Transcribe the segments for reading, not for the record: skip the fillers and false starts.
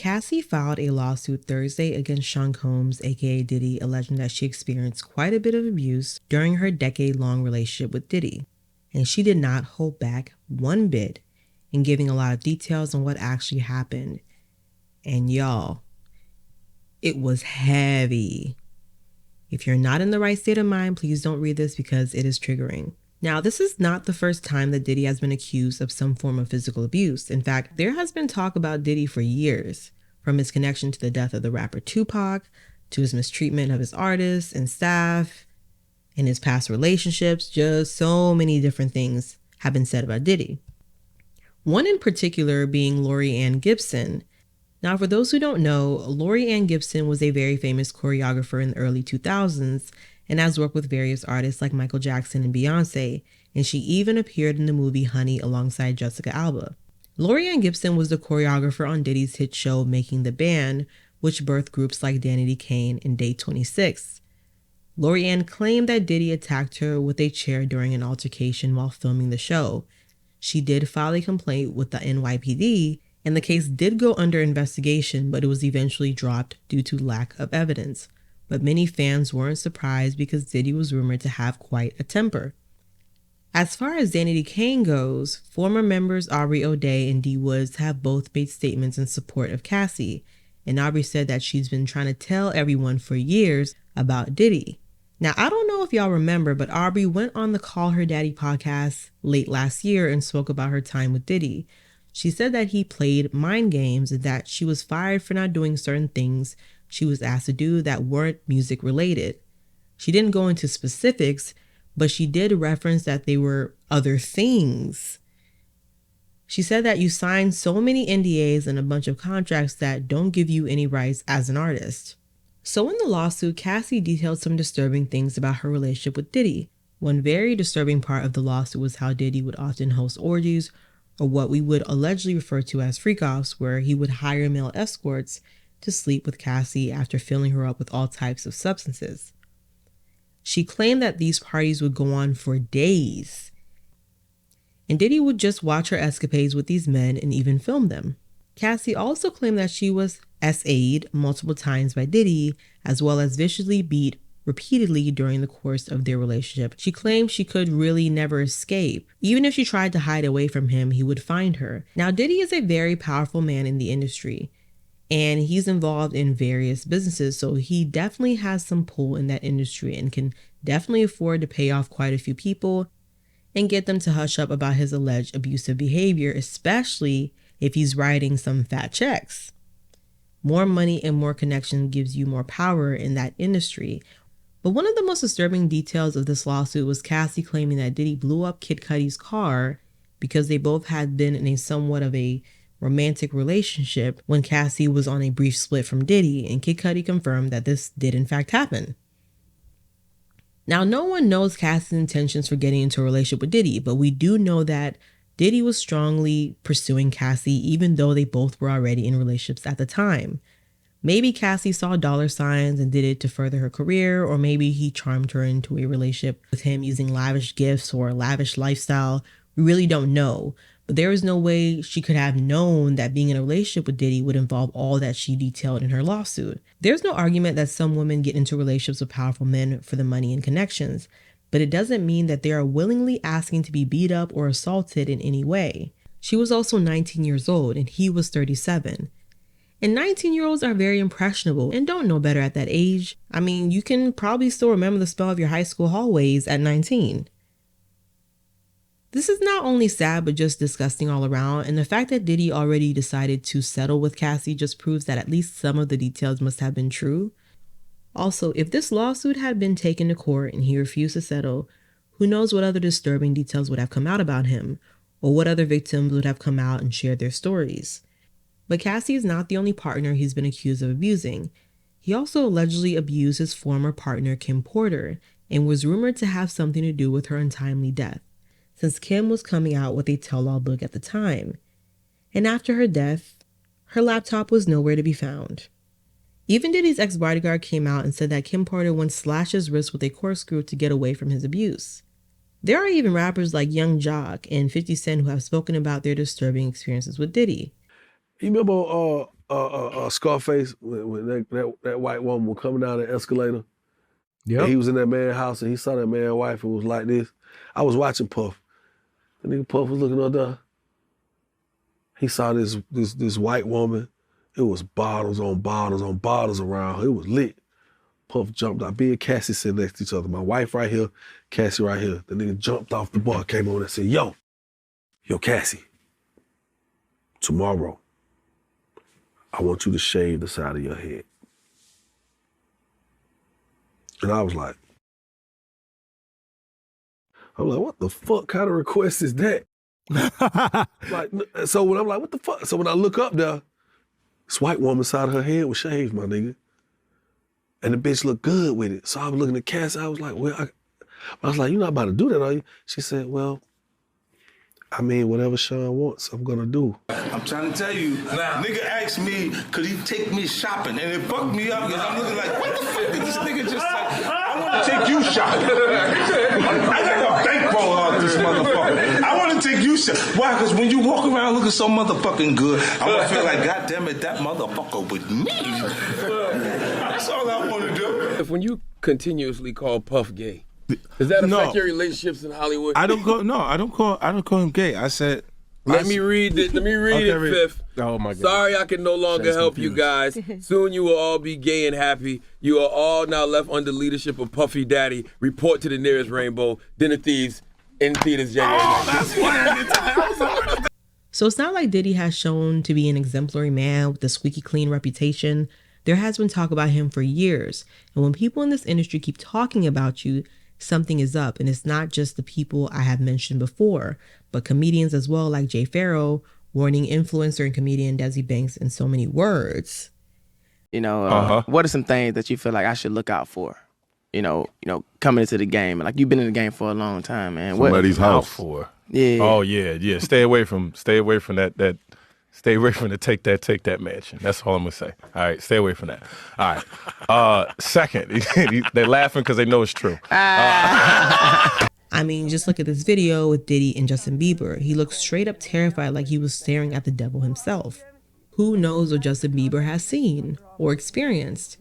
Cassie filed a lawsuit Thursday against Sean Combs, aka Diddy, alleging that she experienced quite a bit of abuse during her decade-long relationship with Diddy. And she did not hold back one bit in giving a lot of details on what actually happened. And y'all, it was heavy. If you're not in the right state of mind, please don't read this because it is triggering. Now, this is not the first time that Diddy has been accused of some form of physical abuse. In fact, there has been talk about Diddy for years, from his connection to the death of the rapper Tupac, to his mistreatment of his artists and staff, and his past relationships. Just so many different things have been said about Diddy. One in particular being Laurieann Gibson. Now, for those who don't know, Laurieann Gibson was a very famous choreographer in the early 2000s and has worked with various artists like Michael Jackson and Beyonce, and she even appeared in the movie Honey alongside Jessica Alba. Laurieann Gibson was the choreographer on Diddy's hit show Making the Band, which birthed groups like Danity Kane and Day 26. Laurieann claimed that Diddy attacked her with a chair during an altercation while filming the show. She did file a complaint with the NYPD, and the case did go under investigation, but it was eventually dropped due to lack of evidence. But many fans weren't surprised because Diddy was rumored to have quite a temper. As far as Danity Kane goes, former members Aubrey O'Day and D Woods have both made statements in support of Cassie, and Aubrey said that she's been trying to tell everyone for years about Diddy. Now, I don't know if y'all remember, but Aubrey went on the Call Her Daddy podcast late last year and spoke about her time with Diddy. She said that he played mind games and that she was fired for not doing certain things she was asked to do that weren't music related. She didn't go into specifics, but she did reference that they were other things. She said that you signed so many NDAs and a bunch of contracts that don't give you any rights as an artist. So in the lawsuit, Cassie detailed some disturbing things about her relationship with Diddy. One very disturbing part of the lawsuit was how Diddy would often host orgies, or what we would allegedly refer to as freak-offs, where he would hire male escorts to sleep with Cassie after filling her up with all types of substances. She claimed that these parties would go on for days, and Diddy would just watch her escapades with these men and even film them. Cassie also claimed that she was SA'd multiple times by Diddy, as well as viciously beat repeatedly during the course of their relationship. She claimed she could really never escape. Even if she tried to hide away from him, he would find her. Now, Diddy is a very powerful man in the industry, and he's involved in various businesses, so he definitely has some pull in that industry and can definitely afford to pay off quite a few people and get them to hush up about his alleged abusive behavior, especially if he's writing some fat checks. More money and more connection gives you more power in that industry. But one of the most disturbing details of this lawsuit was Cassie claiming that Diddy blew up Kid Cudi's car because they both had been in a somewhat of a romantic relationship when Cassie was on a brief split from Diddy, and Kid Cudi confirmed that this did in fact happen. Now, no one knows Cassie's intentions for getting into a relationship with Diddy, but we do know that Diddy was strongly pursuing Cassie even though they both were already in relationships at the time. Maybe Cassie saw dollar signs and did it to further her career, or maybe he charmed her into a relationship with him using lavish gifts or a lavish lifestyle. We really don't know. But there is no way she could have known that being in a relationship with Diddy would involve all that she detailed in her lawsuit. There's no argument that some women get into relationships with powerful men for the money and connections, but it doesn't mean that they are willingly asking to be beat up or assaulted in any way. She was also 19 years old and he was 37. And 19-year-olds are very impressionable and don't know better at that age. I mean, you can probably still remember the smell of your high school hallways at 19. This is not only sad, but just disgusting all around, and the fact that Diddy already decided to settle with Cassie just proves that at least some of the details must have been true. Also, if this lawsuit had been taken to court and he refused to settle, who knows what other disturbing details would have come out about him, or what other victims would have come out and shared their stories. But Cassie is not the only partner he's been accused of abusing. He also allegedly abused his former partner, Kim Porter, and was rumored to have something to do with her untimely death, since Kim was coming out with a tell-all book at the time. And after her death, her laptop was nowhere to be found. Even Diddy's ex-bodyguard came out and said that Kim Porter once slashed his wrist with a corkscrew to get away from his abuse. There are even rappers like Young Jock and 50 Cent who have spoken about their disturbing experiences with Diddy. You remember Scarface when that white woman was coming down the escalator? Yeah. He was in that man's house and he saw that man's wife and was like this. I was watching Puff. The nigga Puff was looking up there. He saw this white woman. It was bottles on bottles on bottles around her. It was lit. Puff jumped out. Me and Cassie sitting next to each other. My wife right here, Cassie right here. The nigga jumped off the bar, came on and said, yo, Cassie, tomorrow, I want you to shave the side of your head. And I was like, what the fuck kind of request is that? So when I'm like, what the fuck? So when I look up there, this white woman's side of her head was shaved, my nigga. And the bitch looked good with it. So I was looking at Cassie, I was like, I was like, you're not about to do that, are you? She said, well, I mean, whatever Sean wants, I'm gonna do. I'm trying to tell you, nigga asked me, could he take me shopping? And it fucked me up because I'm looking like, what the fuck did this nigga just say? I want to take you shopping. I got a bankroll out this motherfucker. I want to take you shopping. Why? Because when you walk around looking so motherfucking good, I'm going to feel like, God damn it, that motherfucker with me. That's all I want to do. If when you continuously call Puff gay, does that affect your relationships in Hollywood? I don't call him gay. I said, Let me read it, Fifth. Oh my God. Sorry I can no longer help you guys. Soon you will all be gay and happy. You are all now left under leadership of Puffy Daddy. Report to the nearest rainbow. Dinner Thieves in theaters January 19th. So it's not like Diddy has shown to be an exemplary man with a squeaky clean reputation. There has been talk about him for years. And when people in this industry keep talking about you, something is up. And it's not just the people I have mentioned before, but comedians as well, like Jay Farrow, warning influencer and comedian Desi Banks in so many words. You know, what are some things that you feel like I should look out for? You know, coming into the game. Like, you've been in the game for a long time, man. Somebody's house for. Yeah. Oh yeah. Stay away from that. Stay away from the take that mansion. That's all I'm gonna say. All right, stay away from that. All right. Second, they're laughing because they know it's true. I mean, just look at this video with Diddy and Justin Bieber. He looks straight up terrified, like he was staring at the devil himself. Who knows what Justin Bieber has seen or experienced?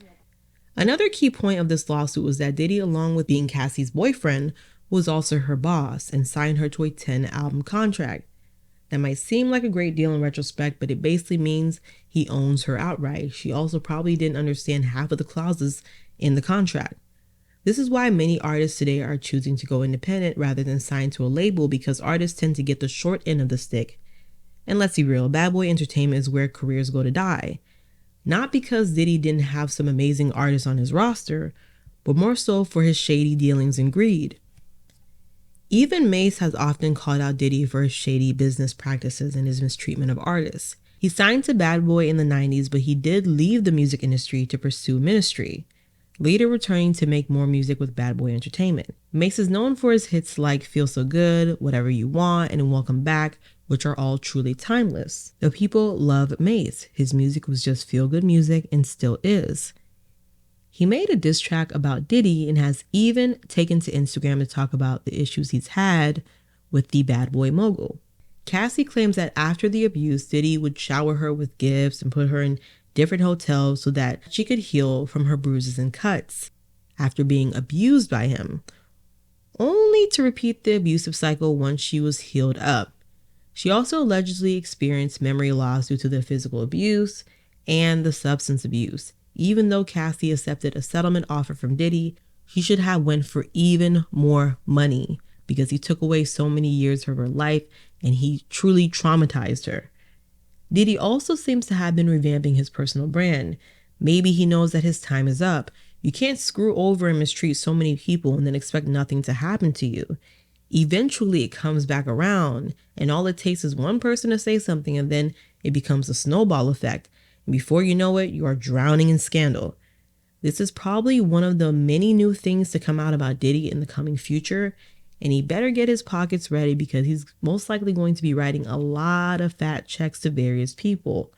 Another key point of this lawsuit was that Diddy, along with being Cassie's boyfriend, was also her boss and signed her to a 10-album contract. That might seem like a great deal in retrospect, but it basically means he owns her outright. She also probably didn't understand half of the clauses in the contract. This is why many artists today are choosing to go independent rather than sign to a label, because artists tend to get the short end of the stick. And let's be real, Bad Boy Entertainment is where careers go to die. Not because Diddy didn't have some amazing artists on his roster, but more so for his shady dealings and greed. Even Mase has often called out Diddy for his shady business practices and his mistreatment of artists. He signed to Bad Boy in the 90s, but he did leave the music industry to pursue ministry, later returning to make more music with Bad Boy Entertainment. Mase is known for his hits like Feel So Good, Whatever You Want, and Welcome Back, which are all truly timeless. The people love Mase. His music was just feel-good music and still is. He made a diss track about Diddy and has even taken to Instagram to talk about the issues he's had with the Bad Boy mogul. Cassie claims that after the abuse, Diddy would shower her with gifts and put her in different hotels so that she could heal from her bruises and cuts after being abused by him, only to repeat the abusive cycle once she was healed up. She also allegedly experienced memory loss due to the physical abuse and the substance abuse. Even though Cassie accepted a settlement offer from Diddy, she should have went for even more money because he took away so many years of her life and he truly traumatized her. Diddy also seems to have been revamping his personal brand. Maybe he knows that his time is up. You can't screw over and mistreat so many people and then expect nothing to happen to you. Eventually it comes back around, and all it takes is one person to say something and then it becomes a snowball effect. And before you know it, you are drowning in scandal. This is probably one of the many new things to come out about Diddy in the coming future, and he better get his pockets ready because he's most likely going to be writing a lot of fat checks to various people.